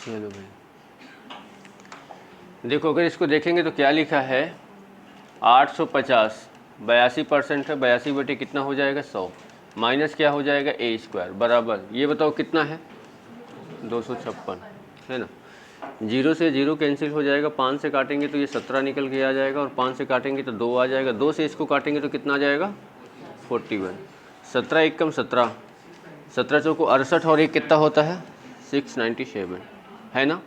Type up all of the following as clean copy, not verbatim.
चलो भाई देखो, अगर इसको देखेंगे तो क्या लिखा है 850, 82% है, 82 बटे कितना हो जाएगा 100, माइनस क्या हो जाएगा ए स्क्वायर बराबर, ये बताओ कितना है 256 है ना। 0 से 0 कैंसिल हो जाएगा, 5 से काटेंगे तो ये 17 निकल के आ जाएगा, और 5 से काटेंगे तो 2 आ जाएगा, 2 से इसको काटेंगे तो कितना आ जाएगा 41, 17 एक कम 17, 17 चौको 68 और एक कितना होता है 697 है ना।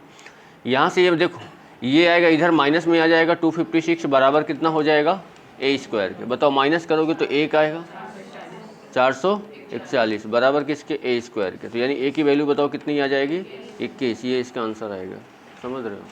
यहाँ से ये देखो ये आएगा इधर माइनस में आ जाएगा 256 बराबर कितना हो जाएगा ए स्क्वायर के, बताओ माइनस करोगे तो एक आएगा 441 बराबर किसके ए स्क्वायर के, तो यानी ए की वैल्यू बताओ कितनी आ जाएगी 21, ये इसका आंसर आएगा, समझ रहे हो।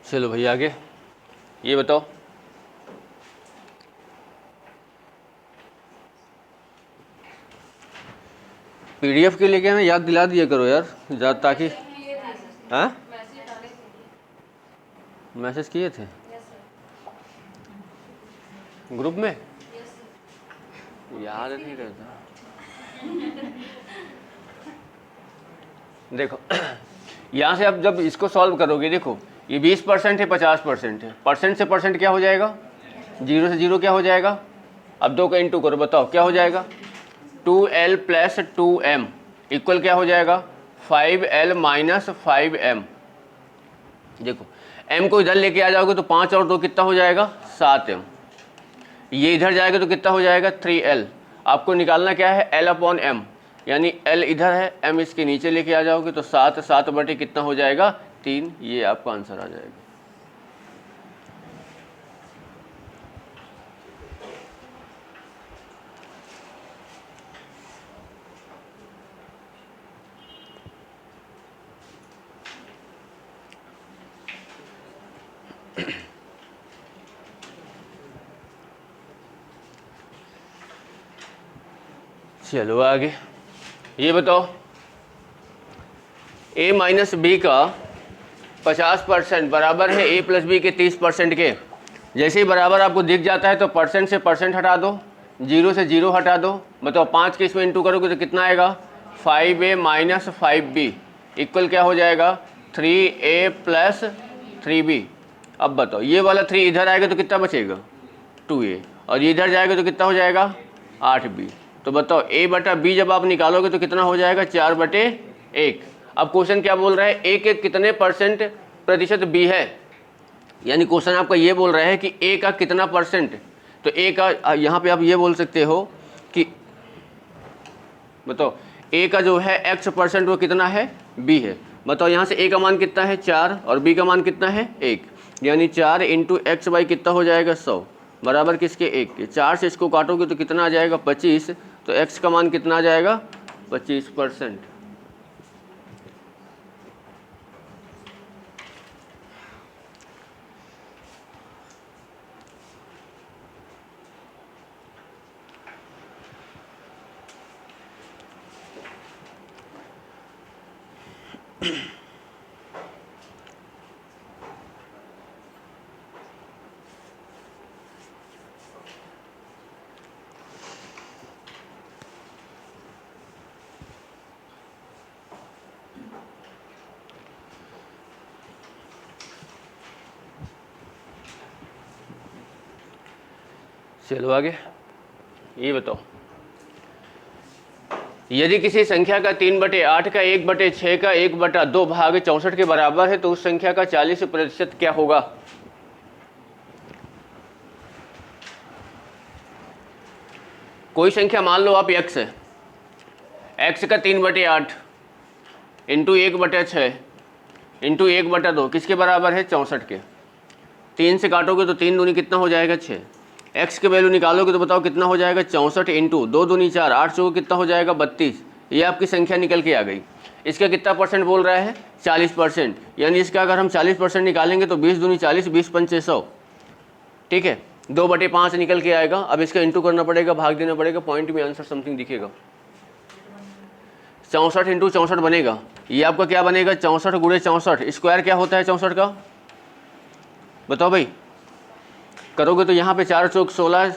चलो भैया आगे ये बताओ, पीडीएफ के लिए क्या है याद दिला दिया करो यार ताकि, हाँ मैसेज किए थे ग्रुप में, याद नहीं रहता। देखो यहाँ से आप जब इसको सॉल्व करोगे, देखो ये 20% है 50% है, परसेंट से परसेंट क्या हो जाएगा 0 से 0 क्या हो जाएगा, अब 2 का इंटू करो बताओ क्या हो जाएगा 2l प्लस 2m इक्वल क्या हो जाएगा 5l माइनस 5m। देखो m को इधर लेके आ जाओगे तो 5 और 2 कितना हो जाएगा 7m, ये इधर जाएगा तो कितना हो जाएगा 3l, आपको निकालना क्या है l अपॉन m, यानी l इधर है m इसके नीचे लेके आ जाओगे तो 7 बटे कितना हो जाएगा 3, ये आपका आंसर आ जाएगा। चलो आगे ये बताओ, a माइनस बी का 50% बराबर है a प्लस बी के 30% के, जैसे ही बराबर आपको दिख जाता है तो परसेंट से परसेंट हटा दो, 0 से 0 हटा दो, बताओ 5 के इसमें इंटू करोगे तो कितना आएगा 5a माइनस 5b इक्वल क्या हो जाएगा 3a प्लस 3b। अब बताओ ये वाला 3 इधर आएगा तो कितना बचेगा 2a, और ये इधर जाएगा तो कितना हो जाएगा 8b, तो बताओ a बटा b जब आप निकालोगे तो कितना हो जाएगा 4 बटे 1। अब क्वेश्चन क्या बोल रहा है a के कितने प्रतिशत b है, यानी क्वेश्चन आपका ये बोल रहा है कि a का कितना परसेंट, तो a का यहाँ पे आप ये बोल सकते हो कि बताओ a का जो है x% वो कितना है b है, बताओ यहाँ से a का मान कितना है 4 और b का मान कितना है 1, यानी 4 इंटू एक्स बाई कितना हो जाएगा 100 बराबर किसके 1 के, 4 से इसको काटोगे तो कितना आ जाएगा 25, तो x का मान कितना आ जाएगा 25%। चलो आगे ये बताओ, यदि किसी संख्या का 3/8 का 1/6 का 1/2 भाग 64 के बराबर है तो उस संख्या का 40% क्या होगा। कोई संख्या मान लो आप x है, x का 3/8 इंटू 1/6 इंटू 1/2 किसके बराबर है 64 के, 3 से काटोगे तो 3 दूनी कितना हो जाएगा 6, x के वैल्यू निकालोगे तो बताओ कितना हो जाएगा 64 इंटू 2 दूनी 4 8 चौको कितना हो जाएगा 32, ये आपकी संख्या निकल के आ गई। इसका कितना परसेंट बोल रहा है 40%, यानी इसका अगर हम 40% निकालेंगे तो 20 दूनी 40, 20 पंचे 100, ठीक है, 2/5 निकल के आएगा। अब इसका इंटू करना पड़ेगा, भाग देना पड़ेगा, पॉइंट में आंसर समथिंग दिखेगा। 64 इंटू 64 बनेगा, ये आपका क्या बनेगा 64 गुणे 64, स्क्वायर क्या होता है 64 का, बताओ भाई, करोगे तो यहाँ पे 4 चौक 16,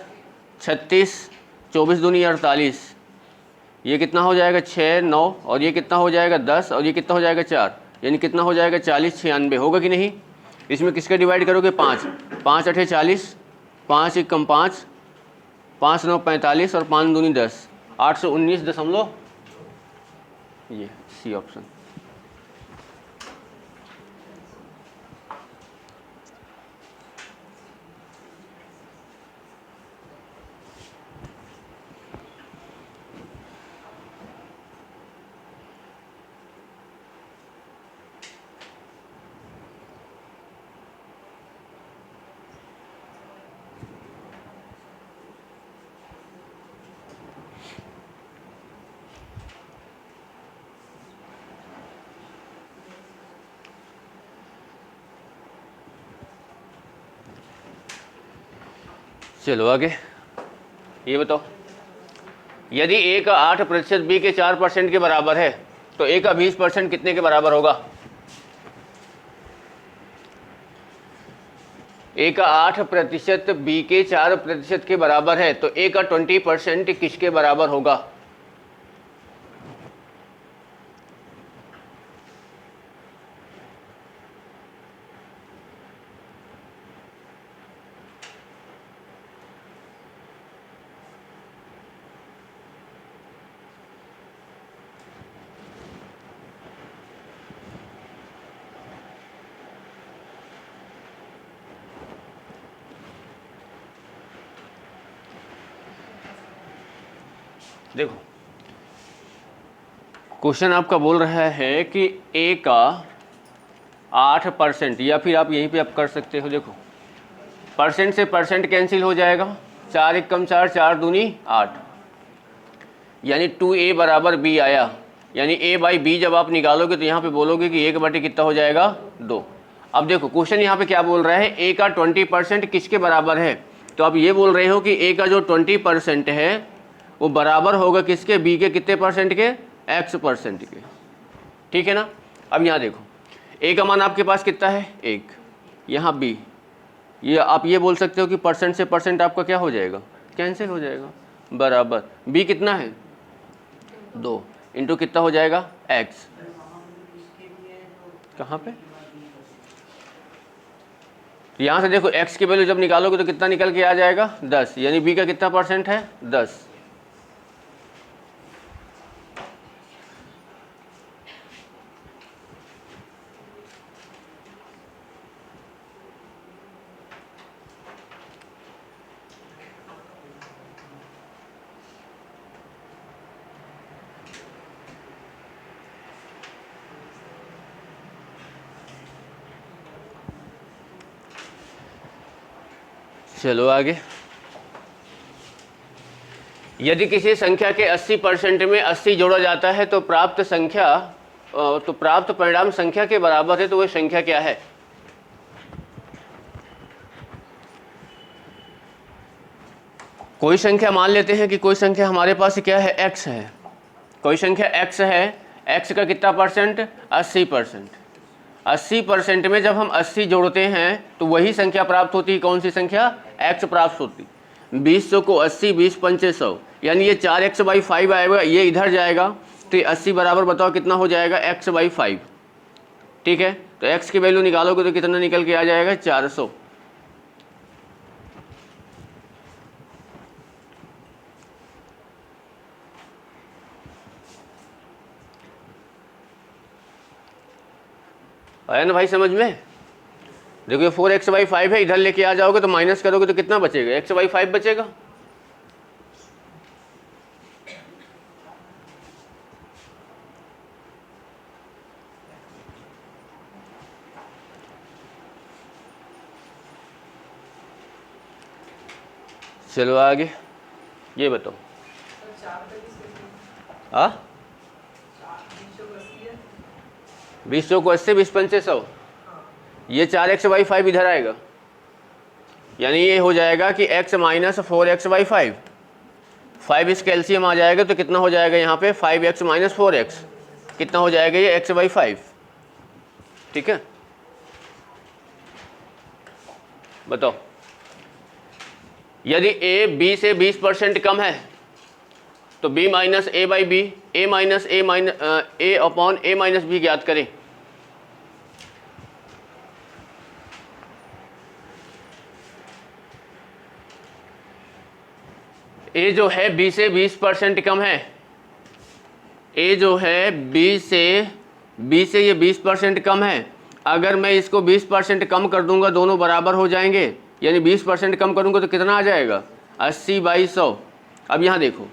36, 24 दूनी 48, ये कितना हो जाएगा 6, 9, और ये कितना हो जाएगा 10, और ये कितना हो जाएगा 4, यानी कितना हो जाएगा 40, 96 होगा कि नहीं। इसमें किसके डिवाइड करोगे 5, 5 8 40, 5 1 5, 5 9 45 और 5 दूनी 10, 819 ये सी ऑप्शन। चलो आगे, ये बताओ, यदि ए का 8% बी के 4% के बराबर है तो ए का 20% कितने के बराबर होगा। ए का 8% बी के 4% के बराबर है तो ए का 20% किसके बराबर होगा। देखो क्वेश्चन आपका बोल रहा है कि ए का 8%, या फिर आप यहीं पे आप कर सकते हो, देखो परसेंट से परसेंट कैंसिल हो जाएगा, 4 1 कम 4, 4 दूनी 8, यानी 2a बराबर b आया, यानी a बाई b जब आप निकालोगे तो यहाँ पे बोलोगे कि 1/, कितना हो जाएगा 2। अब देखो क्वेश्चन यहाँ पे क्या बोल रहा है, a का 20% किसके बराबर है, तो आप ये बोल रहे हो कि a का जो 20% है वो बराबर होगा किसके, b के कितने परसेंट के, x% के, ठीक है ना। अब यहाँ देखो a का मान आपके पास कितना है 1, यहाँ b, ये आप ये बोल सकते हो कि परसेंट से परसेंट आपका क्या हो जाएगा, कैंसिल हो जाएगा, बराबर b कितना है 2 इंटू कितना हो जाएगा x, कहाँ पे, यहाँ से देखो x की वैल्यू जब निकालोगे तो कितना निकल के आ जाएगा 10, यानी b का कितना परसेंट है 10। चलो आगे, यदि किसी संख्या के 80% में 80 जोड़ा जाता है तो प्राप्त परिणाम संख्या के बराबर है, तो वह संख्या क्या है। कोई संख्या मान लेते हैं कि कोई संख्या हमारे पास क्या है x है, कोई संख्या x है, x का कितना परसेंट 80%, 80% में जब हम 80 जोड़ते हैं तो वही संख्या प्राप्त होती है, कौन सी संख्या x प्राप्त होती। 20 को 80, 20 पंचे 100, यानी ये 4x/5 आएगा, ये इधर जाएगा तो ये 80 बराबर बताओ कितना हो जाएगा x/5, ठीक है। तो x की वैल्यू निकालोगे तो कितना निकल के आ जाएगा 400। आया ना भाई समझ में। देखो ये 4x/5 है, इधर लेके आ जाओगे तो माइनस करोगे तो कितना बचेगा, x/5 बचेगा। चलो आगे, ये बताओ, हाँ 20 चौको 80, 20 पंचे 100, ये 4x/5 इधर आएगा, यानी ये हो जाएगा कि x माइनस 4x/5, 5 इस कैल्शियम आ जाएगा तो कितना हो जाएगा यहाँ पे 5x माइनस 4x, कितना हो जाएगा ये x/5। ठीक है, बताओ यदि a b से 20% कम है तो b minus a/b, a minus a upon a minus b ज्ञात करें। a जो है b से 20% कम है, a जो है b से ये 20% कम है। अगर मैं इसको 20% कम कर दूंगा दोनों बराबर हो जाएंगे, यानी 20% कम करूंगा तो कितना आ जाएगा 80/100। अब यहाँ देखो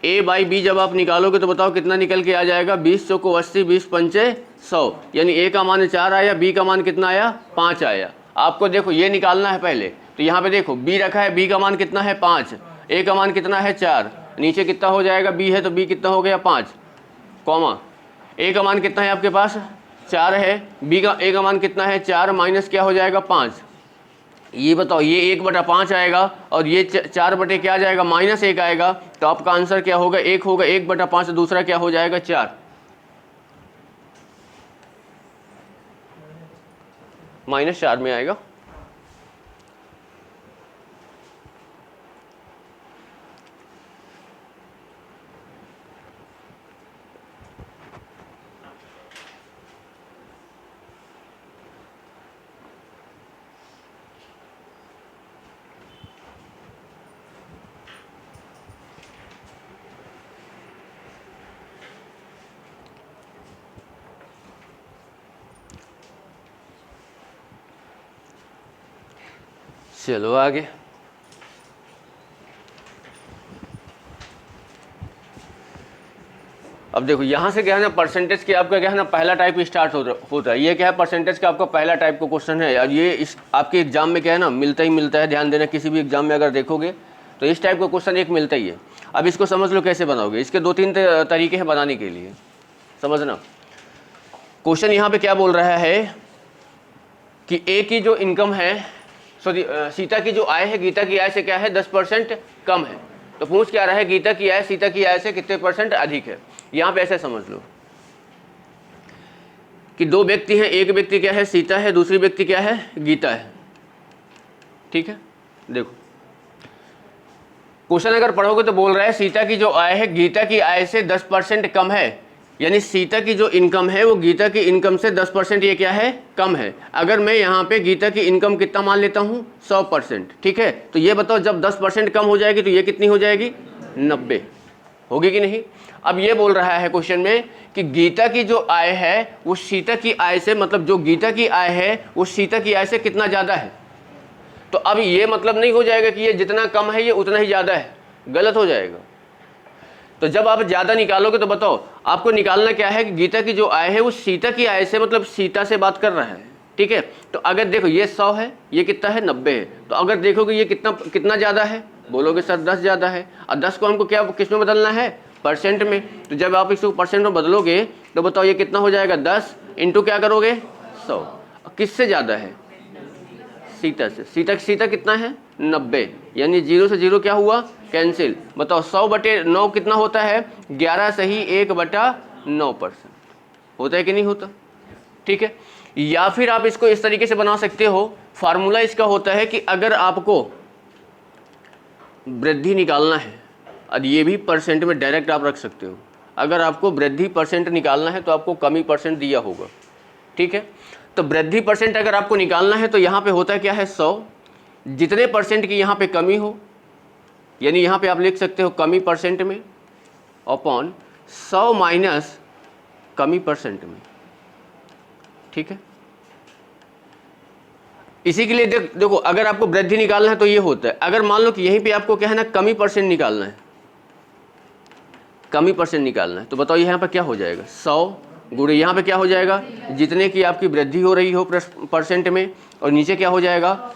a/b जब आप निकालोगे तो बताओ कितना निकल के आ जाएगा, 20 चौको 80, 20 पंचे 100, यानी a का मान 4 आया, b का मान कितना आया 5 आया। आपको देखो ये निकालना है पहले, तो यहाँ पे देखो b रखा है, b का मान कितना है 5, a का मान कितना है 4, नीचे कितना हो जाएगा b है तो b कितना हो गया 5, कॉमा a का मान कितना है आपके पास 4 है, a का मान कितना है 4 माइनस क्या हो जाएगा 5। ये बताओ ये 1/5 आएगा और ये 4 क्या आ जाएगा -1 आएगा, तो आपका आंसर क्या होगा 1 होगा, 1/5 दूसरा क्या हो जाएगा 4, -4 में आएगा। चलो आगे, अब देखो यहाँ से क्या है ना परसेंटेज के आपका क्या है ना पहला टाइप स्टार्ट होता है। ये क्या है परसेंटेज का आपका पहला टाइप का क्वेश्चन है, और ये इस आपके एग्जाम में क्या है ना मिलता ही मिलता है। ध्यान देना, किसी भी एग्जाम में अगर देखोगे तो इस टाइप का क्वेश्चन एक मिलता ही है। अब इसको समझ लो कैसे बनाओगे, इसके 2-3 तरीके हैं बनाने के लिए, समझना। क्वेश्चन यहाँ पे क्या बोल रहा है कि ए की जो इनकम है, सॉरी सीता की जो आय है गीता की आय से क्या है 10% कम है। तो पूछ क्या रहा है, गीता की आय सीता की आय से कितने % अधिक है। यहाँ पे ऐसे समझ लो कि 2 व्यक्ति हैं, एक व्यक्ति क्या है सीता है, दूसरी व्यक्ति क्या है गीता है। ठीक है, देखो क्वेश्चन अगर पढ़ोगे तो बोल रहा है सीता की जो आय है गीता की आय से 10% कम है, यानी सीता की जो इनकम है वो गीता की इनकम से 10% ये क्या है कम है। अगर मैं यहाँ पे गीता की इनकम कितना मान लेता हूँ 100%, ठीक है, तो ये बताओ जब 10% कम हो जाएगी तो ये कितनी हो जाएगी 90 होगी कि नहीं। अब ये बोल रहा है क्वेश्चन में कि गीता की जो आय है वो सीता की आय से, मतलब जो गीता की आय है वो सीता की आय से कितना ज़्यादा है। तो अब ये मतलब नहीं हो जाएगा कि ये जितना कम है ये उतना ही ज़्यादा है, गलत हो जाएगा। तो जब आप ज़्यादा निकालोगे तो बताओ आपको निकालना क्या है कि गीता की जो आय है वो सीता की आय से, मतलब सीता से बात कर रहा है। ठीक है, तो अगर देखो ये 100 है, ये कितना है 90 है, तो अगर देखोगे ये कितना ज़्यादा है, बोलोगे सर 10 ज़्यादा है। और 10 को हमको क्या किस में बदलना है परसेंट में, तो जब आप इसको परसेंट में बदलोगे तो बताओ ये कितना हो जाएगा 10 इंटू क्या करोगे 100। किससे ज़्यादा है सीता से, सीता कितना है 90, यानी 0 से 0 क्या हुआ कैंसिल। बताओ 100/9 कितना होता है 11 सही 1/9% होता है कि नहीं होता। ठीक है, या फिर आप इसको इस तरीके से बना सकते हो, फार्मूला इसका होता है कि अगर आपको वृद्धि निकालना है, और ये भी परसेंट में डायरेक्ट आप रख सकते हो, अगर आपको वृद्धि परसेंट निकालना है तो आपको कमी परसेंट दिया होगा। ठीक है, तो वृद्धि परसेंट अगर आपको निकालना है तो यहाँ पे होता क्या है 100, जितने परसेंट की यहाँ पे कमी हो, यानी यहाँ पे आप लिख सकते हो कमी परसेंट में अपॉन 100 माइनस कमी परसेंट में। ठीक है, इसी के लिए देखो अगर आपको वृद्धि निकालना है तो ये होता है। अगर मान लो कि यहीं पे आपको क्या है ना कमी परसेंट निकालना है, कमी परसेंट निकालना है, तो बताओ यहाँ पे क्या हो जाएगा 100 गुणे यहाँ पे क्या हो जाएगा जितने की आपकी वृद्धि हो रही हो परसेंट में, और नीचे क्या हो जाएगा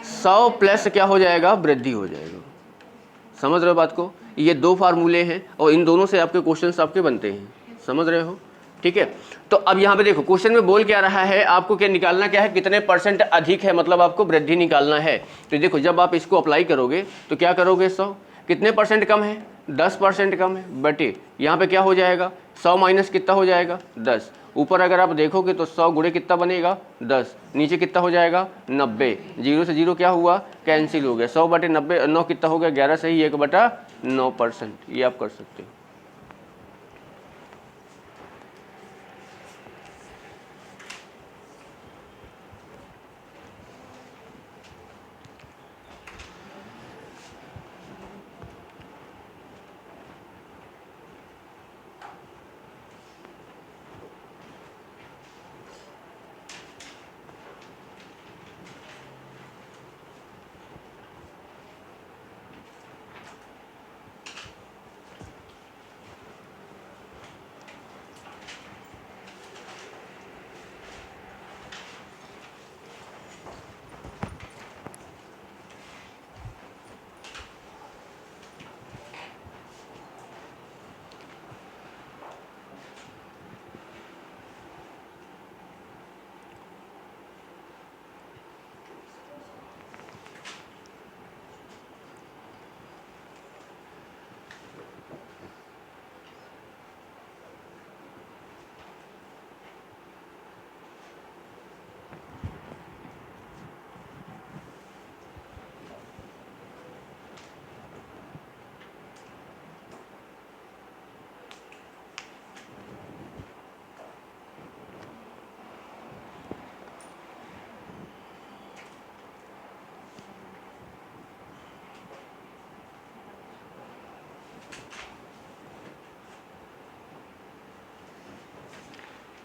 100 प्लस क्या हो जाएगा वृद्धि हो जाएगा। समझ रहे हो बात को। ये 2 फार्मूले हैं और इन दोनों से आपके क्वेश्चंस आपके बनते हैं, समझ रहे हो। ठीक है। तो अब यहाँ पे देखो क्वेश्चन में बोल क्या रहा है, आपको क्या निकालना क्या है, कितने परसेंट अधिक है, मतलब आपको वृद्धि निकालना है। तो देखो जब आप इसको अप्लाई करोगे तो क्या करोगे, 100 कितने परसेंट कम है, 10% कम है, बटे यहाँ पे क्या हो जाएगा, 100 माइनस कितना हो जाएगा, 10। ऊपर अगर आप देखोगे तो 100 गुणे कितना बनेगा, 10, नीचे कितना हो जाएगा, 90, जीरो से जीरो क्या हुआ, कैंसिल हो गया, 100 बटे 90, 9 कितना हो गया, 11 सही 1/9%। ये आप कर सकते हो।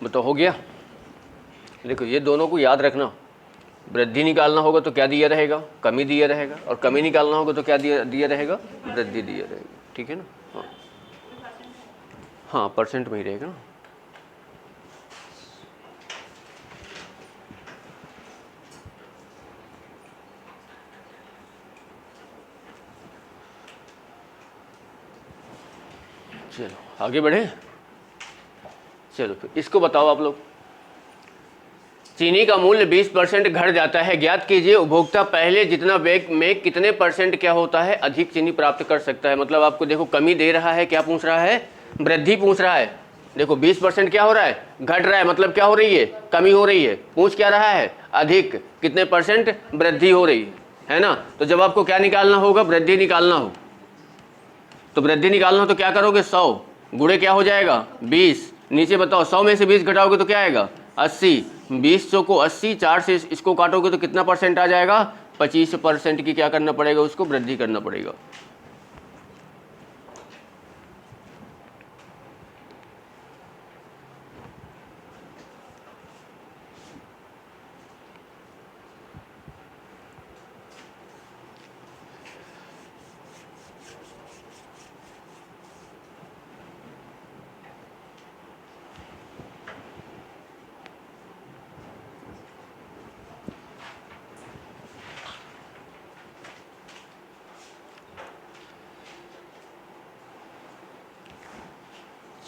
तो हो गया। देखो ये दोनों को याद रखना, वृद्धि निकालना होगा तो क्या दिया रहेगा, कमी दिया रहेगा, और कमी निकालना होगा तो क्या दिया रहेगा, वृद्धि दिया रहेगा। ठीक है ना। हाँ हाँ, परसेंट में ही रहेगा ना। चलो आगे बढ़े। चलो फिर इसको बताओ आप लोग। चीनी का मूल्य 20% घट जाता है, ज्ञात कीजिए उपभोक्ता पहले जितना बैग में कितने परसेंट क्या होता है अधिक चीनी प्राप्त कर सकता है। मतलब आपको देखो कमी दे रहा है, क्या पूछ रहा है, वृद्धि पूछ रहा है। देखो 20% क्या हो रहा है, घट रहा है, मतलब क्या हो रही है, कमी हो रही है। पूछ क्या रहा है, अधिक कितने परसेंट वृद्धि हो रही है ना। तो जब आपको क्या निकालना होगा, वृद्धि निकालना हो, तो वृद्धि निकालना हो तो क्या करोगे, 100 गुणे क्या हो जाएगा, 20। नीचे बताओ 100 में से 20 घटाओगे तो क्या आएगा, 80। 20 को 80, 4 से इसको काटोगे तो कितना परसेंट आ जाएगा, 25% की क्या करना पड़ेगा, उसको वृद्धि करना पड़ेगा।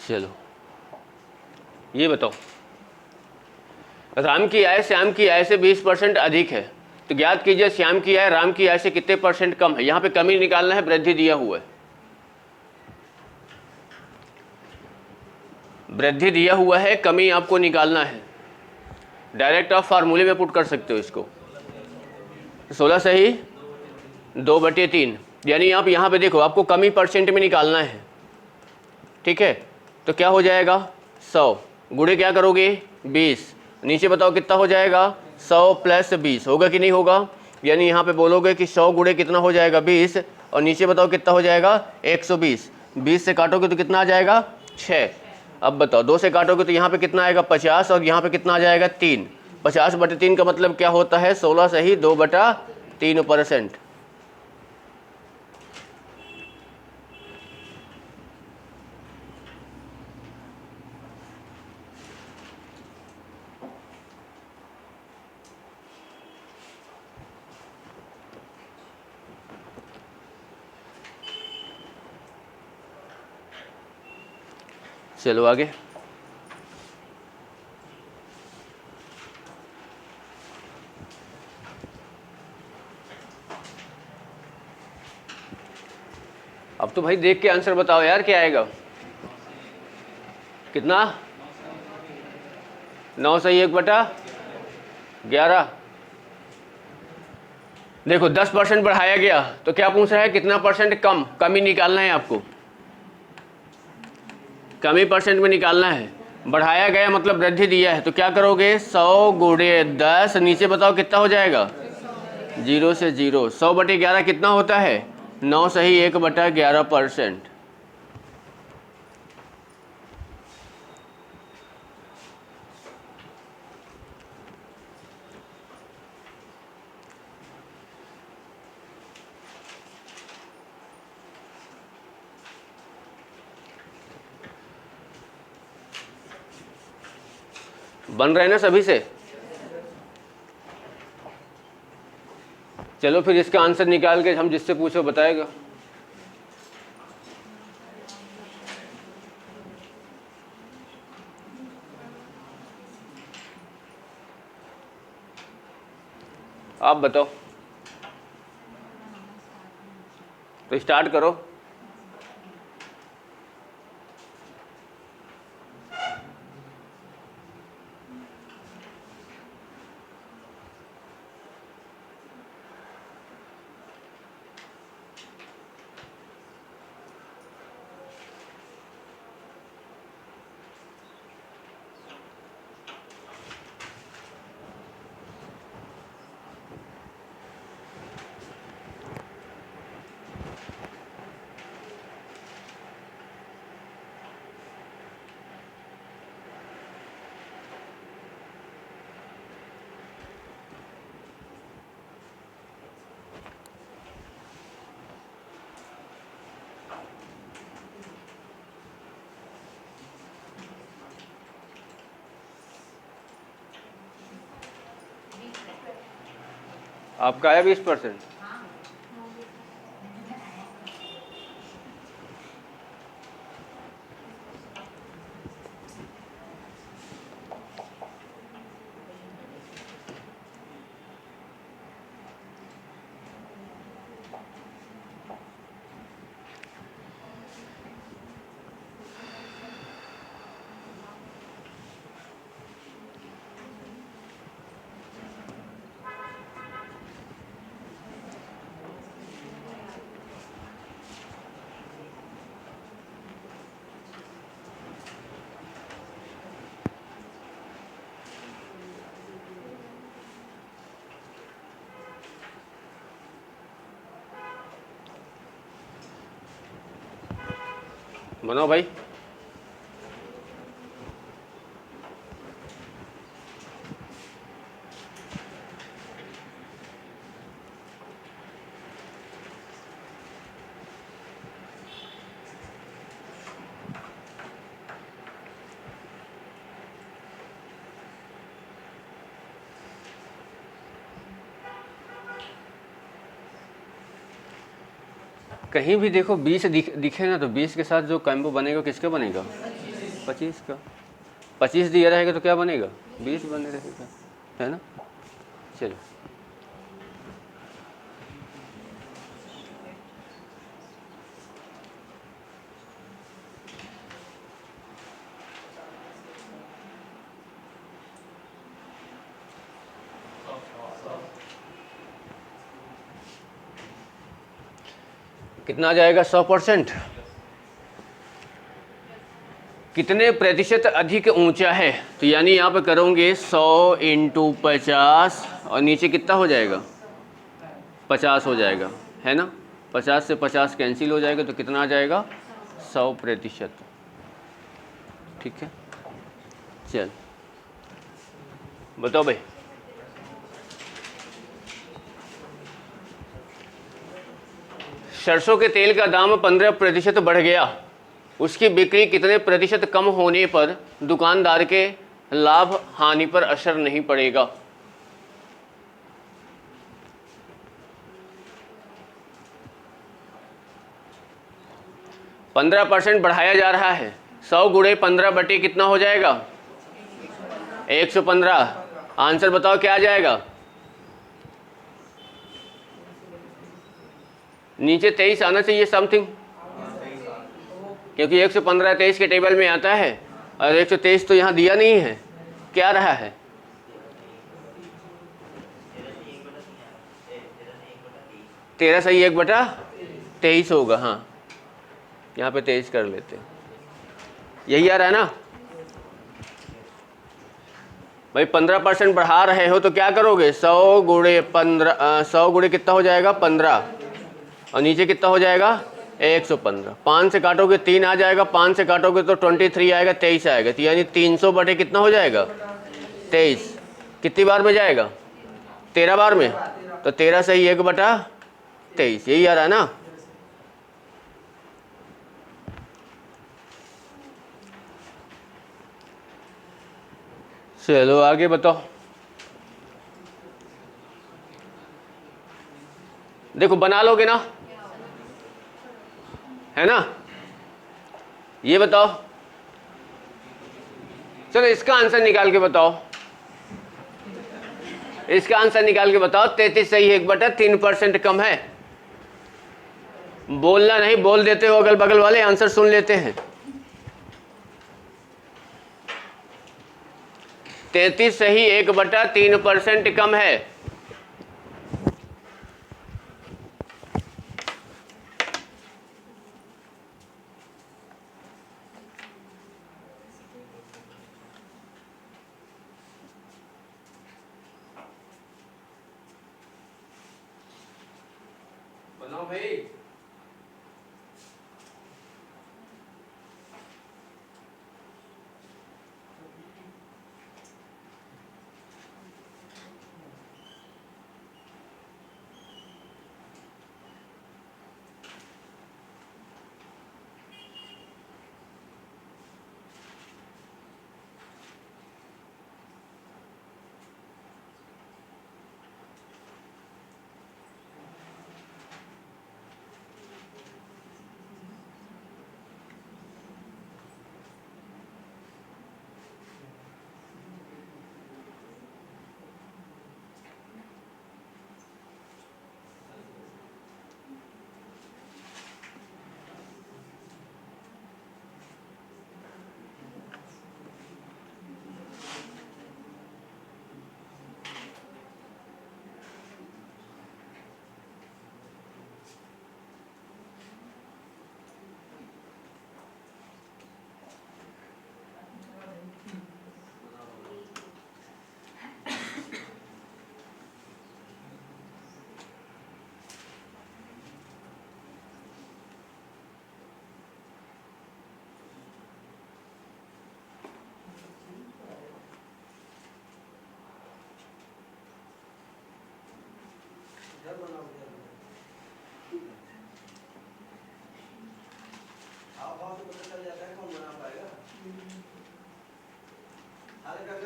चलो ये बताओ, राम की आय श्याम की आय से 20% अधिक है, तो ज्ञात कीजिए श्याम की आय राम की आय से कितने परसेंट कम है। यहां पे कमी निकालना है, वृद्धि दिया हुआ है, वृद्धि दिया हुआ है, कमी आपको निकालना है। डायरेक्ट आप फार्मूले में पुट कर सकते हो इसको। 16 सही 2/3, यानी आप यहाँ पे देखो आपको कमी परसेंट में निकालना है। ठीक है, तो क्या हो जाएगा, 100 गुणे क्या करोगे, 20। नीचे बताओ कितना हो जाएगा, 100 + 20 होगा कि नहीं होगा। यानी यहाँ पे बोलोगे कि 100 गुणे कितना हो जाएगा, 20, और नीचे बताओ कितना हो जाएगा, 120। 20 से काटोगे तो कितना आ जाएगा, 6। अब बताओ 2 से काटोगे तो यहाँ पे कितना आएगा, 50, और यहाँ पे कितना आ जाएगा, 3। 50/3 का मतलब क्या होता है, 16 सही 2/3%। चलो आगे। अब तो भाई देख के आंसर बताओ यार, क्या आएगा? कितना? 9 सही 1/11। देखो 10% बढ़ाया गया तो क्या पूछ रहा है, कितना परसेंट कम? कमी निकालना है आपको, कमी परसेंट में निकालना है। बढ़ाया गया मतलब वृद्धि दिया है, तो क्या करोगे? 100 गुणे 10, नीचे बताओ कितना हो जाएगा? 0 से 0। 100/11 कितना होता है? 9 सही 1/11%। बन रहे हैं ना सभी से? चलो फिर इसका आंसर निकाल के हम जिससे पूछो बताएगा। आप बताओ, तो स्टार्ट करो। आपका आया 20%। बनाओ भाई। कहीं भी देखो 20 दिखे ना, तो 20 के साथ जो कॉम्बो बनेगा किसका बनेगा? 25 का। 25 दिया रहेगा तो क्या बनेगा? 20 बने रहेगा, है ना? चलो कितना आ जाएगा? 100%। कितने प्रतिशत अधिक ऊंचा है? तो यानी यहाँ पे करोगे 100 × 50 और नीचे कितना हो जाएगा? 50 हो जाएगा, है ना? 50 से 50 कैंसिल हो जाएगा तो कितना आ जाएगा? 100%। ठीक है, चल बताओ भाई। सरसों के तेल का दाम 15% बढ़ गया, उसकी बिक्री कितने प्रतिशत कम होने पर दुकानदार के लाभ हानि पर असर नहीं पड़ेगा? %15 बढ़ाया जा रहा है। 100 × 15 कितना हो जाएगा? 115। आंसर बताओ क्या आ जाएगा? नीचे 23 आना चाहिए समथिंग। क्योंकि 115 23 के टेबल में आता है और 123 तो यहाँ दिया नहीं है, क्या रहा है? तेरह सही 1/23 होगा। हाँ, यहाँ पे 23 कर लेते हैं, यही आ रहा है ना भाई। 15% बढ़ा रहे हो तो क्या करोगे? 100 गुणे 15, 100 गुणे कितना हो जाएगा? 15, और नीचे कितना हो जाएगा? 115। 5 से काटोगे 3 आ जाएगा, 5 से काटोगे तो 23 आएगा, 23 आएगा, तो यानी 300 बटे कितना हो जाएगा? 23। कितनी बार में जाएगा? 13 बार में, तो 13 सही 1/23, यही आ रहा है ना। चलो आगे बताओ। देखो बना लोगे ना, है ना? ये बताओ, चलो इसका आंसर निकाल के बताओ, इसका आंसर निकाल के बताओ। 33 सही 1/3% कम है। बोलना नहीं, बोल देते हो अगल बगल वाले, आंसर सुन लेते हैं। 33 सही 1/3% कम है। बनाओ भाई।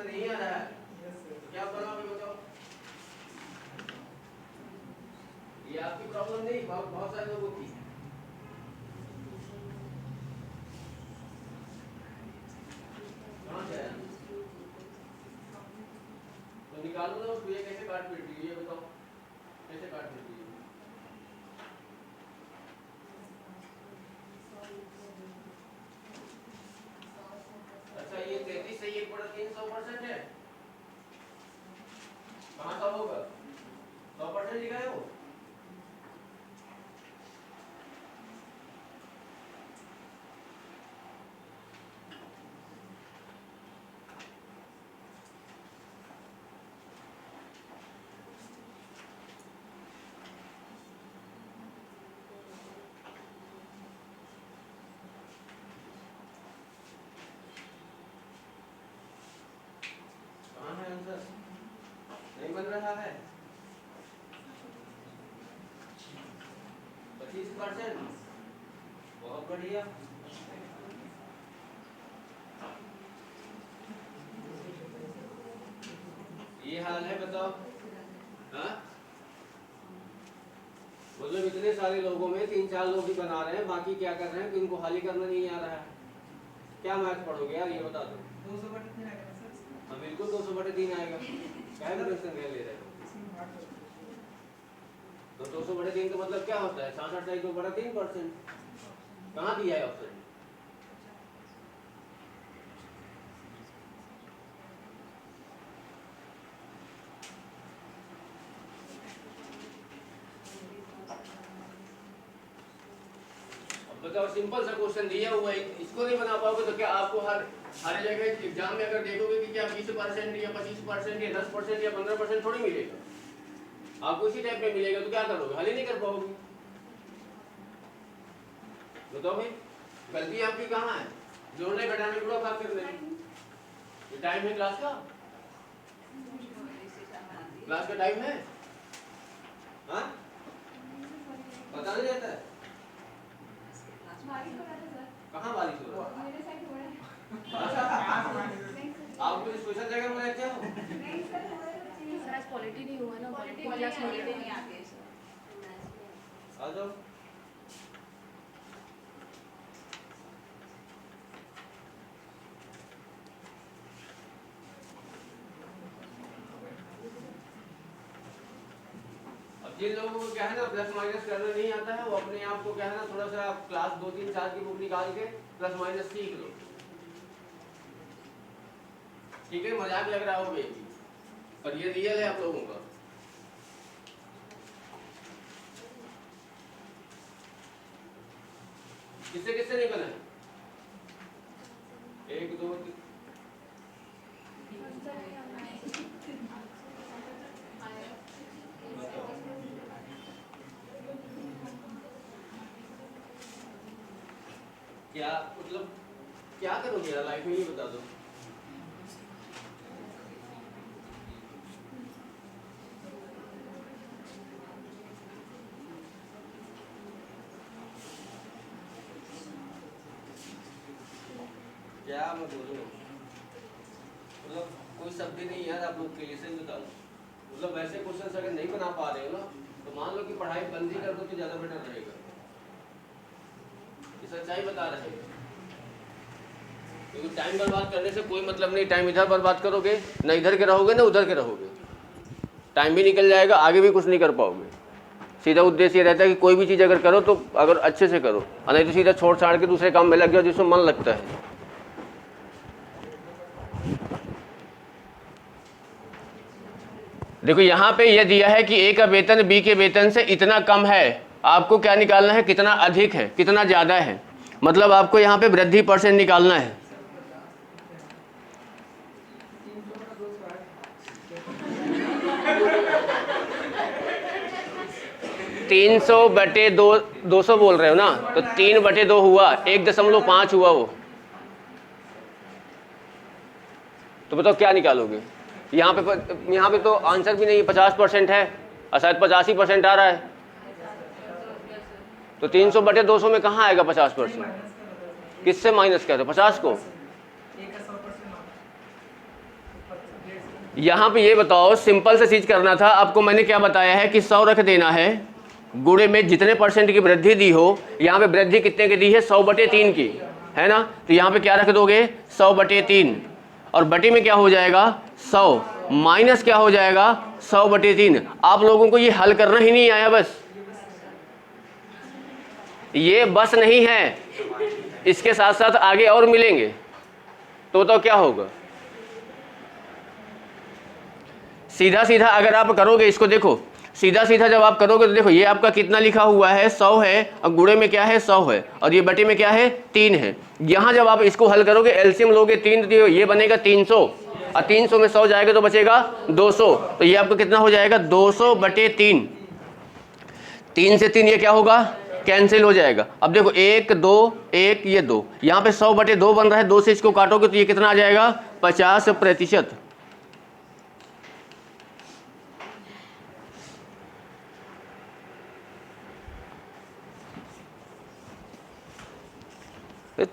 नहीं आ रहा है तो क्या बनाओगे बताओ? ये आपकी प्रॉब्लम नहीं, बहुत सारे लोगों की। कहाँ से आया? तो निकालो ना उसको। ये कैसे काट पीट रही है ये बताओ, कैसे काट पीट रही है? अच्छा, ये 33 से 1/300% है। कहाँ का होगा? 100% लिखा है वो। कहाँ है आंसर? नहीं बन रहा है। 25%, बहुत बढ़िया। ये हाल है बताओ। हाँ, मतलब इतने सारे लोगों में 3-4 लोग ही बना रहे हैं, बाकी क्या कर रहे हैं कि उनको हाल ही करना नहीं आ रहा है। क्या मैथ पढ़ोगे यार, ये बता दो। 200/3 आएगा सर। हाँ बिल्कुल 200/3 आएगा। क्या टेंशन ले रहे हो? तो 200/3 का मतलब क्या होता है? 66 2/3%। कहाँ दिया है ऑप्शन? बताओ, सिंपल सा क्वेश्चन दिया हुआ है, इसको नहीं बना पाओगे तो क्या आपको हर जगह एग्जाम में अगर देखोगे कि क्या 20% या 25% या 10% या 15% थोड़ी मिलेगा, आपको इसी टाइप में मिलेगा, तो क्या करोगे? हल ही नहीं कर पाओगे। बताओ भाई, गलती आपकी कहाँ है? जोड़ने घटाने पूरा भाग कर रहे हैं। ये टाइम है क्लास का? क्लास का टाइम है? हाँ, पता नहीं रहता है कहाँ बारिश हो रहा है? आप कुछ स्पेशल जगह में रहते हो? पॉलिटी नहीं हुआ ना, पॉलिटी क्लास में नहीं आते आ जाओ। जिन लोगों को क्या है ना प्लस माइनस करना नहीं आता है, वो अपने आप को क्या है ना थोड़ा सा क्लास 2-3-4 की बुक निकाल के प्लस माइनस सीख लो। ठीक है, मजाक लग रहा होगा पर ये रियल है आप लोगों का। किससे किससे नहीं बना? 1 2 क्या मतलब क्या करोगे यार लाइफ में, ये बता दो। क्या मैं बोलूँ, मतलब कोई शब्द ही नहीं यार आप लोग के लिए, सही बता दो। मतलब वैसे क्वेश्चन अगर नहीं बना पा रहे हो ना, तो मान लो कि पढ़ाई बंद ही कर दो तो ज़्यादा बेटर रहेगा। ये सच्चाई बता रहे हैं, क्योंकि टाइम बर्बाद करने से कोई मतलब नहीं। टाइम इधर बर्बाद करोगे, ना इधर के रहोगे ना उधर के रहोगे, टाइम भी निकल जाएगा, आगे भी कुछ नहीं कर पाओगे। सीधा उद्देश्य ये रहता है कि कोई भी चीज़ अगर करो तो अगर अच्छे से करो, और नहीं तो सीधा छोड़ छाड़ के दूसरे काम में लग जाओ जिसमें मन लगता है। देखो यहाँ पे ये दिया है कि ए का वेतन बी के वेतन से इतना कम है, आपको क्या निकालना है? कितना अधिक है, कितना ज़्यादा है। मतलब आपको यहाँ पे वृद्धि परसेंट निकालना है। तीन 300/200 बोल रहे हो ना, तो 3/2 हुआ, 1.5 हुआ वो। तो बताओ क्या निकालोगे? यहाँ पे तो आंसर भी नहीं, 50% है और शायद 85% आ रहा है। तो 300/200 में कहाँ आएगा 50%? किससे माइनस कर रहे हो 50 को? यहाँ पे ये बताओ, सिंपल से चीज करना था आपको। मैंने क्या बताया है कि 100 रख देना है, गुणे में जितने परसेंट की वृद्धि दी हो। यहाँ पे वृद्धि कितने की दी है? 100/3 की है ना, तो यहाँ पे क्या रख दोगे? 100/3, और बटे में क्या हो जाएगा? 100 माइनस क्या हो जाएगा? 100/3। आप लोगों को ये हल करना ही नहीं आया, बस ये बस नहीं है, इसके साथ साथ आगे और मिलेंगे। तो बताओ क्या होगा? सीधा सीधा अगर आप करोगे इसको, देखो सीधा सीधा जब आप करोगे तो देखो ये आपका कितना लिखा हुआ है? 100 है, और गुणे में क्या है? 100 है, और ये बटे में क्या है? 3 है। यहाँ जब आप इसको हल करोगे, एलसीएम लोगे 3 तो ये बनेगा 300, और 300 में 100 जाएगा तो बचेगा 200। तो ये आपका कितना हो जाएगा? 200/3। 3 से 3 ये क्या होगा? कैंसिल हो जाएगा। अब देखो 1 2 1 ये 2, यहाँ पे 100/2 बन रहा है, 2 से इसको काटोगे तो ये कितना आ जाएगा? 50%।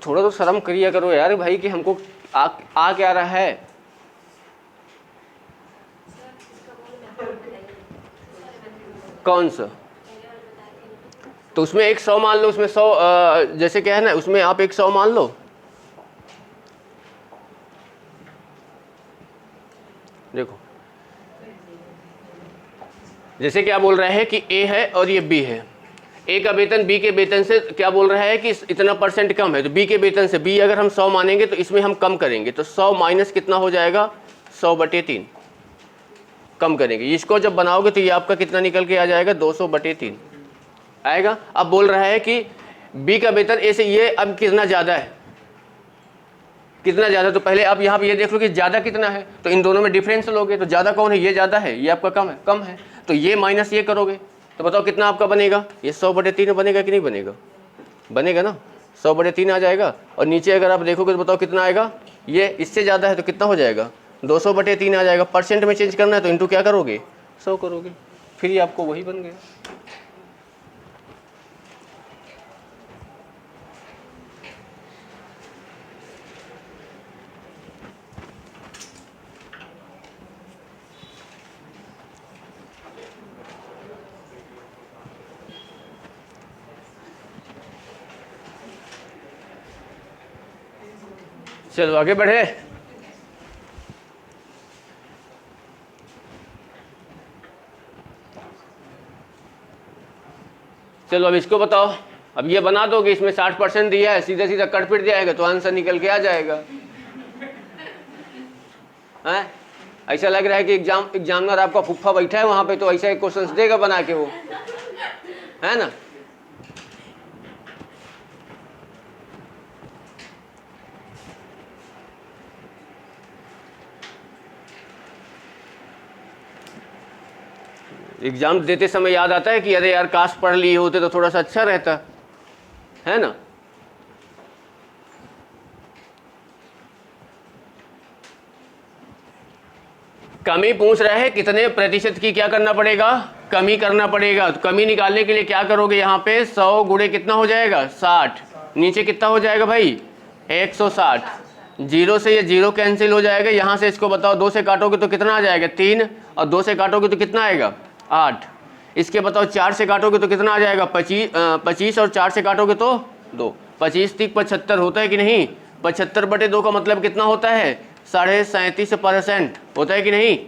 थोड़ा तो शर्म करिए करो यार भाई कि हमको आ क्या रहा है। कौन सा? तो उसमें एक 100 मान लो, उसमें 100 जैसे क्या है ना, उसमें आप एक 100 मान लो। देखो जैसे क्या बोल रहे हैं कि ए है और ये बी है, ए का वेतन बी के वेतन से क्या बोल रहा है कि इतना परसेंट कम है, तो बी के वेतन से बी अगर हम 100 मानेंगे तो इसमें हम कम करेंगे, तो 100 माइनस कितना हो जाएगा? 100/3 कम करेंगे। इसको जब बनाओगे तो ये आपका कितना निकल के आ जाएगा? 200/3 आएगा। अब बोल रहा है कि बी का वेतन ए से ये अब कितना ज़्यादा है, कितना ज़्यादा, तो पहले आप यहाँ पे ये देख लो कि ज़्यादा कितना है, तो इन दोनों में डिफरेंस लोगे तो ज़्यादा कौन है, ये ज़्यादा है, ये आपका कम है, तो ये माइनस ये करोगे तो बताओ कितना आपका बनेगा, ये 100/3 बनेगा कि नहीं बनेगा, बनेगा ना, 100/3 आ जाएगा। और नीचे अगर आप देखोगे तो बताओ कितना आएगा, ये इससे ज़्यादा है तो कितना हो जाएगा, 200/3 आ जाएगा। परसेंट में चेंज करना है तो इंटू क्या करोगे, 100 करोगे, फिर ये आपको वही बन गया। चलो आगे बढ़े। चलो अब इसको बताओ, अब ये बना दोगे, इसमें 60% दिया है, सीधा सीधा कट पिट जाएगा तो आंसर निकल के आ जाएगा। हैं, ऐसा लग रहा है कि एग्जामिनर आपका फुफ्फा बैठा है वहां पे, तो ऐसा एक क्वेश्चन देगा बना के वो, है ना। एग्जाम देते समय याद आता है कि अरे यार काश पढ़ लिए होते तो थोड़ा सा अच्छा रहता, है ना। कमी पूछ रहा है कितने प्रतिशत की क्या करना पड़ेगा, कमी करना पड़ेगा। तो कमी निकालने के लिए क्या करोगे, यहाँ पे 100 गुणे कितना हो जाएगा 60, नीचे कितना हो जाएगा भाई 160, जीरो से ये जीरो कैंसिल हो जाएगा। यहाँ से इसको बताओ 2 से काटोगे तो कितना आ जाएगा 3, और 2 से काटोगे तो कितना आएगा 8। इसके बताओ 4 से काटोगे तो कितना आ जाएगा 25, और 4 से काटोगे तो 2, 25 3 75 होता है कि नहीं, 75/2 का मतलब कितना होता है 37.5% होता है कि नहीं।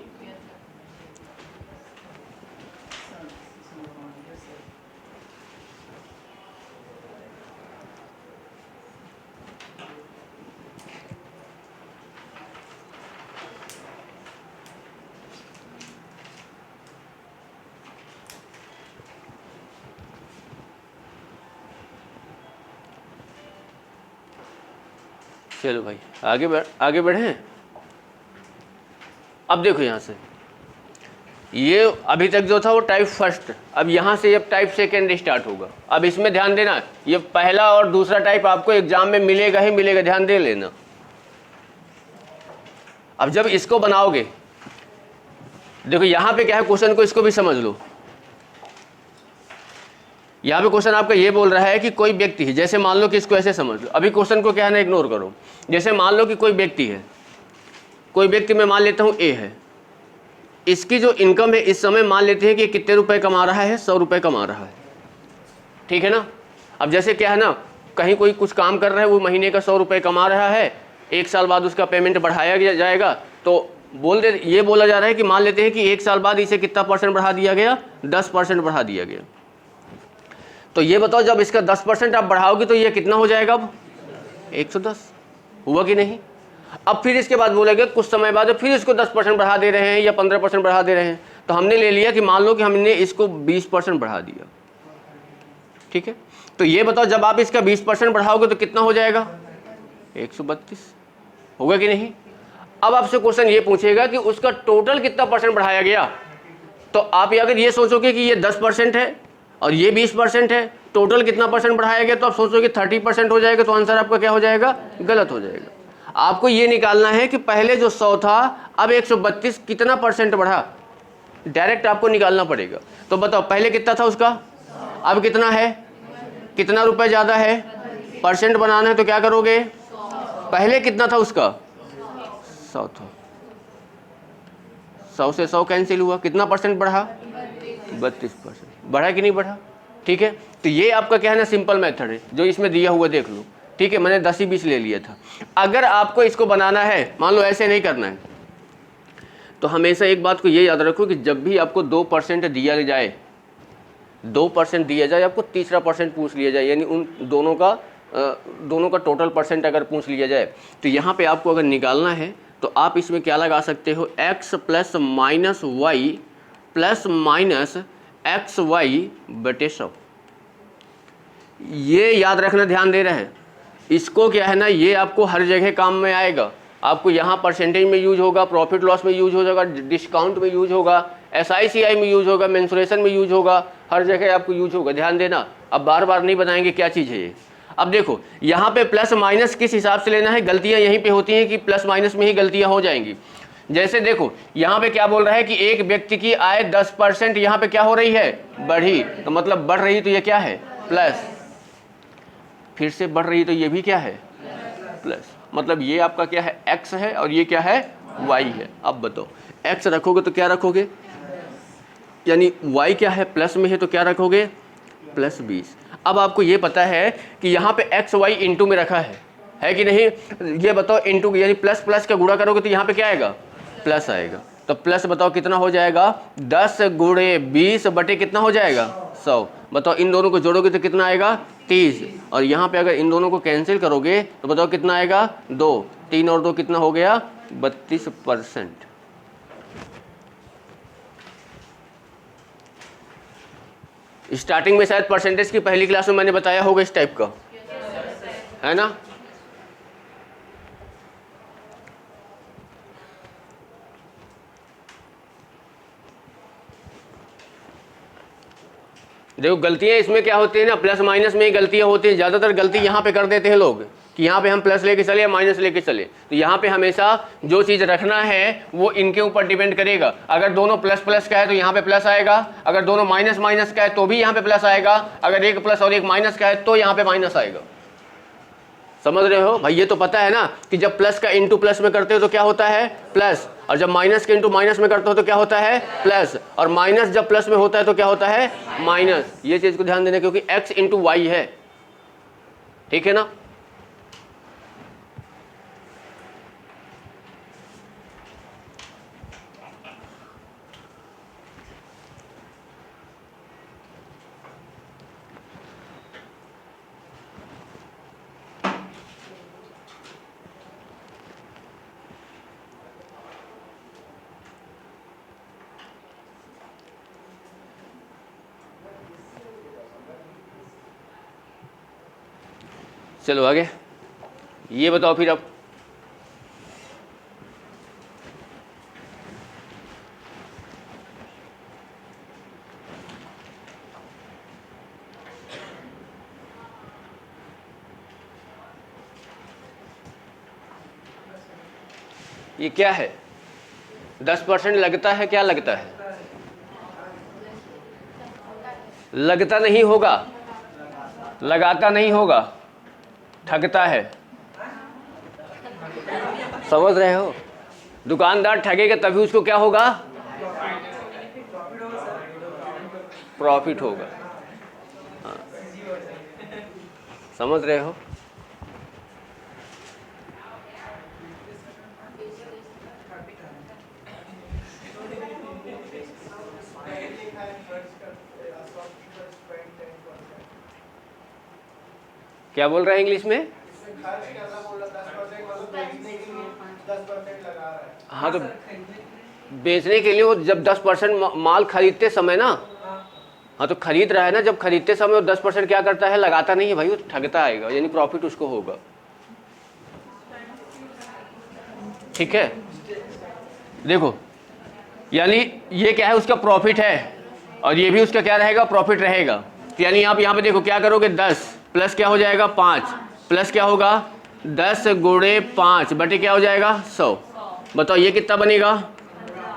चलो भाई आगे बढ़े। अब देखो यहाँ से, ये अभी तक जो था वो टाइप फर्स्ट, अब यहाँ से अब टाइप सेकेंड स्टार्ट होगा। अब इसमें ध्यान देना, ये पहला और दूसरा टाइप आपको एग्जाम में मिलेगा ही मिलेगा, ध्यान दे लेना। अब जब इसको बनाओगे, देखो यहाँ पे क्या है, क्वेश्चन को इसको भी समझ लो। यहाँ पे क्वेश्चन आपका ये बोल रहा है कि कोई व्यक्ति है, जैसे मान लो कि इसको ऐसे समझ लो, अभी क्वेश्चन को क्या है ना इग्नोर करो। जैसे मान लो कि कोई व्यक्ति है, कोई व्यक्ति मैं मान लेता हूँ ए है, इसकी जो इनकम है इस समय मान लेते हैं कि कितने रुपए कमा रहा है, 100 रुपए कमा रहा है, ठीक है ना। अब जैसे क्या है ना, कहीं कोई कुछ काम कर रहा है, वो महीने का 100 रुपए कमा रहा है, 1 साल बाद उसका पेमेंट बढ़ाया जाएगा, तो ये बोला जा रहा है कि मान लेते हैं कि 1 साल बाद इसे कितना % बढ़ा दिया गया, 10% बढ़ा दिया गया। तो ये बताओ जब इसका 10% आप बढ़ाओगे तो ये कितना हो जाएगा, अब 110 हुआ कि नहीं। अब फिर इसके बाद बोलेंगे कुछ समय बाद फिर इसको 10% बढ़ा दे रहे हैं या 15% बढ़ा दे रहे हैं, तो हमने ले लिया कि मान लो कि हमने इसको 20% बढ़ा दिया, ठीक है। तो ये बताओ जब आप इसका 20% बढ़ाओगे तो कितना हो जाएगा 132, होगा कि नहीं। अब आपसे क्वेश्चन ये पूछेगा कि उसका टोटल कितना % बढ़ाया गया, तो आप अगर ये सोचोगे कि ये 10% है और ये 20% है, टोटल कितना % बढ़ाया गया, तो आप सोचोगे 30% हो जाएगा, तो आंसर आपका क्या हो जाएगा, गलत हो जाएगा। आपको ये निकालना है कि पहले जो 100 था अब 132 कितना % बढ़ा, डायरेक्ट आपको निकालना पड़ेगा। तो बताओ पहले कितना था उसका, अब कितना है, कितना रुपए ज़्यादा है, % बनाना है तो क्या करोगे, पहले कितना था उसका 100 था, 100 से 100 कैंसिल हुआ, कितना % बढ़ा 32%, बढ़ा कि नहीं बढ़ा, ठीक है। तो ये आपका क्या है ना सिंपल मेथड है जो इसमें दिया हुआ देख लो, ठीक है। मैंने 10 ही 20 ले लिया था। अगर आपको इसको बनाना है, मान लो ऐसे नहीं करना है, तो हमेशा एक बात को ये याद रखो कि जब भी आपको 2% दिया जाए, 2% दिया जाए, आपको तीसरा % पूछ लिया जाए, यानी उन दोनों का टोटल % अगर पूछ लिया जाए, तो यहाँ पे आपको अगर निकालना है तो आप इसमें क्या लगा सकते हो, x + -y + -xy/100। ये याद रखना, ध्यान दे रहे हैं इसको, क्या है ना, ये आपको हर जगह काम में आएगा। आपको यहाँ परसेंटेज में यूज होगा, प्रॉफिट लॉस में यूज हो जाएगा, डिस्काउंट में यूज होगा, SICI में यूज होगा, मेंसुरेशन में यूज होगा, हर जगह आपको यूज होगा, ध्यान देना। अब बार बार नहीं बताएंगे क्या चीज़ है ये। अब देखो यहाँ पे प्लस माइनस किस हिसाब से लेना है, गलतियाँ यहीं पे होती हैं कि प्लस माइनस में ही गलतियाँ हो जाएंगी। जैसे देखो यहाँ पे क्या बोल रहा है कि एक व्यक्ति की आय 10% यहाँ पे क्या हो रही है, बढ़ी, तो मतलब बढ़ रही, तो ये क्या है, प्लस। फिर से बढ़ रही, तो ये भी क्या है, प्लस। मतलब ये आपका क्या है, x है, और ये क्या है, y है। अब बताओ x रखोगे तो क्या रखोगे, यानी y क्या है, प्लस में है, तो क्या रखोगे, प्लस 20। अब आपको ये पता है कि यहाँ पे x y इंटू में रखा है कि नहीं, ये बताओ इंटू, यानी प्लस प्लस का गुणा करोगे तो यहाँ पे क्या आएगा, प्लस आएगा। तो प्लस बताओ कितना हो जाएगा, 10 गुणे 20 बटे कितना हो जाएगा, 100। बताओ इन दोनों को जोड़ोगे तो कितना आएगा, 30। और यहाँ पे अगर इन दोनों को कैंसिल करोगे तो बताओ कितना आएगा, 2। 3 और 2 कितना हो गया, 32%। स्टार्टिंग में शायद परसेंटेज की पहली क्लास में मैंने बताया होगा इस टाइप का, है ना। देखो गलतियां इसमें क्या होती है ना, प्लस माइनस में ही गलतियां होती हैं। ज़्यादातर गलती यहाँ पे कर देते हैं लोग कि यहाँ पे हम प्लस लेके चले या माइनस लेके चले। तो यहाँ पे हमेशा जो चीज़ रखना है वो इनके ऊपर डिपेंड करेगा। अगर दोनों प्लस प्लस का है तो यहाँ पे प्लस आएगा, अगर दोनों माइनस माइनस का है तो भी यहाँ पे प्लस आएगा, अगर एक प्लस और एक माइनस का है तो यहाँ पे माइनस आएगा। समझ रहे हो भाई, ये तो पता है ना कि जब प्लस का इंटू प्लस में करते हो तो क्या होता है, प्लस, और जब माइनस के इंटू माइनस में करते हो तो क्या होता है, प्लस, और माइनस जब प्लस में होता है तो क्या होता है, माइनस। ये चीज को ध्यान देना क्योंकि x इंटू वाई है, ठीक है ना। चलो आगे, ये बताओ फिर अब ये क्या है, 10% लगता है, क्या लगता है, लगता नहीं होगा, लगाता नहीं होगा, ठगता है। समझ रहे हो, दुकानदार ठगेगा तभी उसको क्या होगा, प्रॉफिट होगा। हाँ। समझ रहे हो। क्या बोल रहा है इंग्लिश में, हाँ तो बेचने के लिए वो जब 10% माल खरीदते समय ना, हाँ तो खरीद रहा है ना, जब खरीदते समय वो 10% क्या करता है, लगाता नहीं है भाई, वो ठगता आएगा, यानी प्रॉफिट उसको होगा। ठीक है, देखो यानी ये क्या है, उसका प्रॉफिट है, और ये भी उसका क्या रहेगा, प्रॉफिट रहेगा। तो यानी आप यहाँ पे देखो क्या करोगे, 10 प्लस क्या हो जाएगा, 5 प्लस क्या होगा, 10 गुणे 5 बटे क्या हो जाएगा, 100। बताओ ये कितना बनेगा,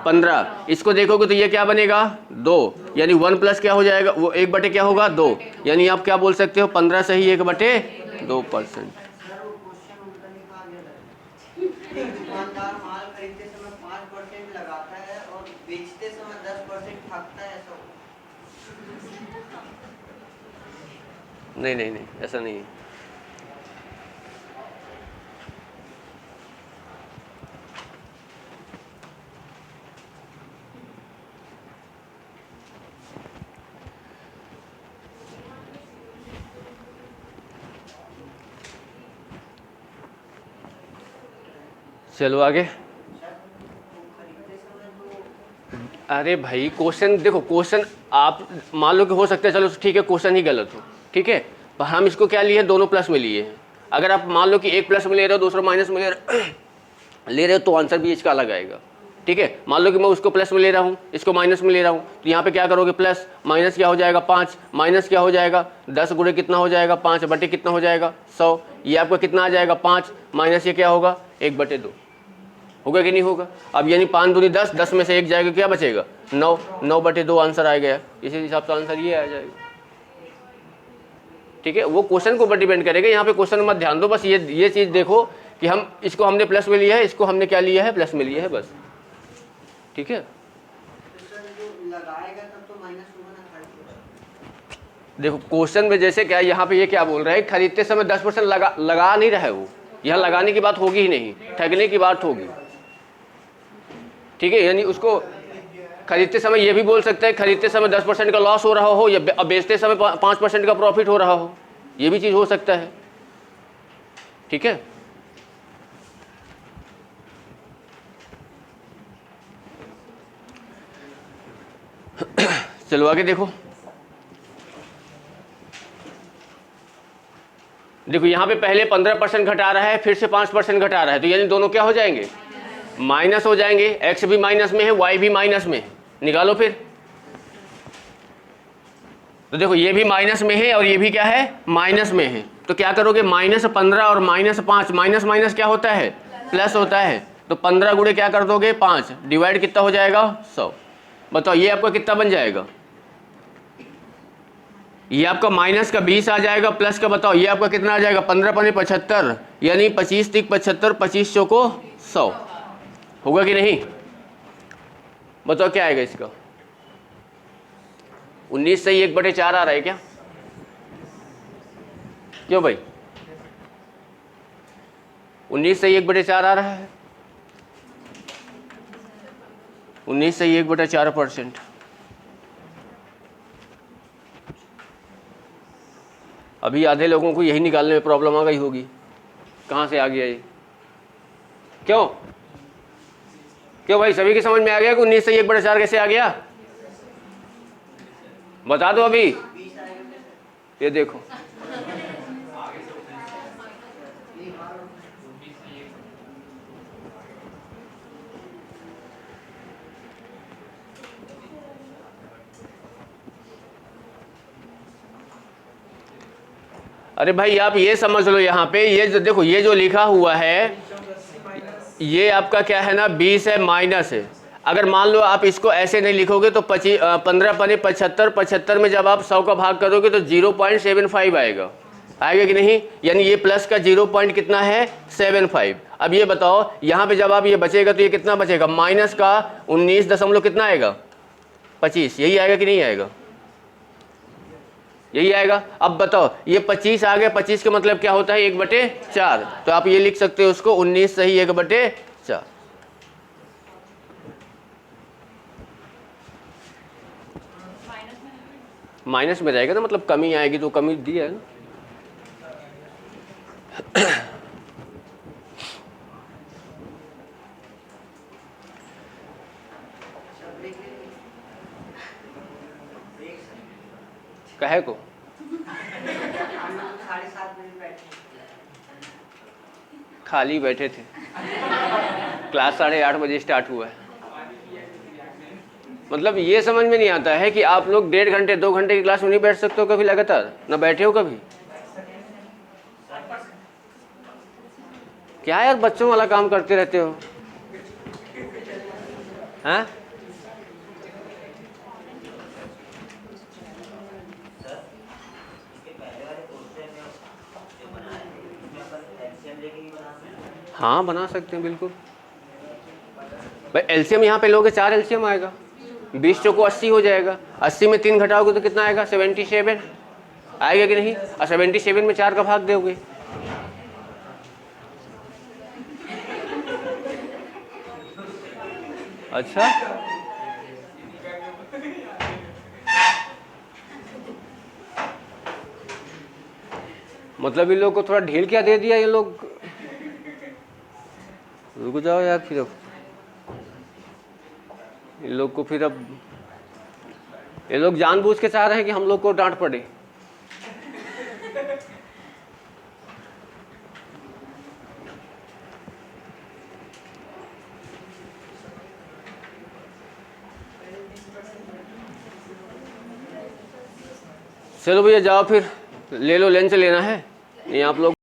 15। इसको देखोगे तो ये क्या बनेगा, 2, यानी 1 प्लस क्या हो जाएगा, वो 1 बटे क्या होगा, 2। यानी आप क्या बोल सकते हो, 15 से ही 1 बटे 2%। दुकानदार माल खरीदते समय 5% लगाता है और बेचते समय 10% ठगता है, ऐसा? नहीं नहीं नहीं, ऐसा नहीं है। चलो आगे। अरे भाई क्वेश्चन देखो, क्वेश्चन आप मान लो कि हो सकता है, चलो ठीक है क्वेश्चन ही गलत हो, ठीक है, पर हम इसको क्या लिए, दोनों प्लस में लिए हैं। अगर आप मान लो कि एक प्लस में ले रहे हो दूसरा माइनस में ले रहे हो तो आंसर भी इसका अलग आएगा। ठीक है, मान लो कि मैं उसको प्लस में ले रहा हूँ, इसको माइनस में ले रहा हूँ, तो यहाँ पे क्या करोगे, प्लस माइनस क्या हो जाएगा 5, माइनस क्या हो जाएगा 10 गुणे कितना हो जाएगा 5 बटे कितना हो जाएगा 100। ये आपका कितना आ जाएगा 5 माइनस ये क्या होगा 1/2 होगा कि नहीं होगा। अब यानी 5 दूनी 10, 10 में से 1 जाएगा, क्या बचेगा 9, 9/2 आंसर आ गया। इसी हिसाब से आंसर ये आ जाएगा। ठीक है, वो क्वेश्चन के ऊपर डिपेंड करेगा, यहाँ पे क्वेश्चन मत ध्यान दो, बस ये चीज़ देखो कि हम इसको हमने प्लस में लिया है, इसको हमने क्या लिया है, प्लस में लिया है बस। ठीक है, तो सर जो लगाएगा तब तो माइनस होगा ना खर्च। देखो क्वेश्चन में जैसे क्या यहाँ पे ये क्या बोल रहा है, खरीदते समय 10% लगा नहीं रहा है वो, यहाँ लगाने की बात होगी ही नहीं, ठगने की बात होगी। ठीक है, यानी उसको खरीदते समय ये भी बोल सकते हैं खरीदते समय 10% का लॉस हो रहा हो या बेचते समय 5% का प्रॉफिट हो रहा हो, ये भी चीज़ हो सकता है। ठीक है, चलो आगे देखो। देखो यहाँ पे पहले 15% घटा रहा है, फिर से 5% घटा रहा है, तो यानी दोनों क्या हो जाएंगे, माइनस हो जाएंगे। एक्स भी माइनस में है, वाई भी माइनस में है, निकालो फिर। तो देखो ये भी माइनस में है और ये भी क्या है, माइनस में है, तो क्या करोगे, -15 और -5, माइनस माइनस क्या होता है, प्लस होता है, तो 15 गुणे क्या कर दोगे 5, डिवाइड कितना हो जाएगा 100। बताओ ये आपका कितना बन जाएगा, ये आपका माइनस का 20 आ जाएगा, प्लस का बताओ ये आपका कितना आ जाएगा, 15 × 75, यानी 25 × 75, 25 चौको 100 होगा कि नहीं। बताओ क्या आएगा इसका, 19 से 1/4 आ रहा है क्या, क्यों भाई 19 से 1/4 आ रहा है, 19 से 1/4%। अभी आधे लोगों को यही निकालने में प्रॉब्लम आ गई होगी, कहाँ से आ गया ये, क्यों भाई सभी की समझ में आ गया कि 19 से 1/4 कैसे आ गया, बता दो अभी। ये देखो अरे भाई आप ये समझ लो, यहाँ पे ये जो देखो ये जो लिखा हुआ है ये आपका क्या है ना 20 है, माइनस है। अगर मान लो आप इसको ऐसे नहीं लिखोगे तो 15 × 75, 75 में जब आप 100 का भाग करोगे तो 0.75 आएगा कि नहीं, यानी ये प्लस का 0. कितना है 75। अब ये बताओ यहाँ पे जब आप ये बचेगा तो ये कितना बचेगा, माइनस का 19 दशमलव कितना आएगा 25, यही आएगा कि नहीं आएगा, यही आएगा। अब बताओ ये 25 आ गया, 25 का मतलब क्या होता है 1/4, तो आप ये लिख सकते हो उसको 19 सही 1/4। माइनस में रहेगा ना, मतलब कमी आएगी, तो कमी दी है ना। कहे को 7:30 मिनट बैठे खाली बैठे थे, क्लास 8:30 बजे स्टार्ट हुआ है। मतलब ये समझ में नहीं आता है कि आप लोग 1.5 घंटे 2 घंटे की क्लास में नहीं बैठ सकते हो कभी लगातार, ना बैठे हो कभी। क्या यार बच्चों वाला काम करते रहते हो, हैं? हाँ बना सकते हैं बिल्कुल भाई। एलसीएम यहाँ पे लोगे 4 एलसीएम आएगा, 20 चौको 80 हो जाएगा, 80 में 3 घटाओगे तो कितना आएगा 77 आएगा कि नहीं, और 77 में 4 का भाग दोगे। अच्छा मतलब इन लोग को थोड़ा ढील क्या दे दिया ये लोग, रुक जाओ यार। फिर अब इन लोग को फिर अब ये लोग जानबूझ के चाह रहे हैं कि हम लोग को डांट पड़े। चलो भैया जाओ फिर ले लो, लंच लेना है नहीं आप लोग।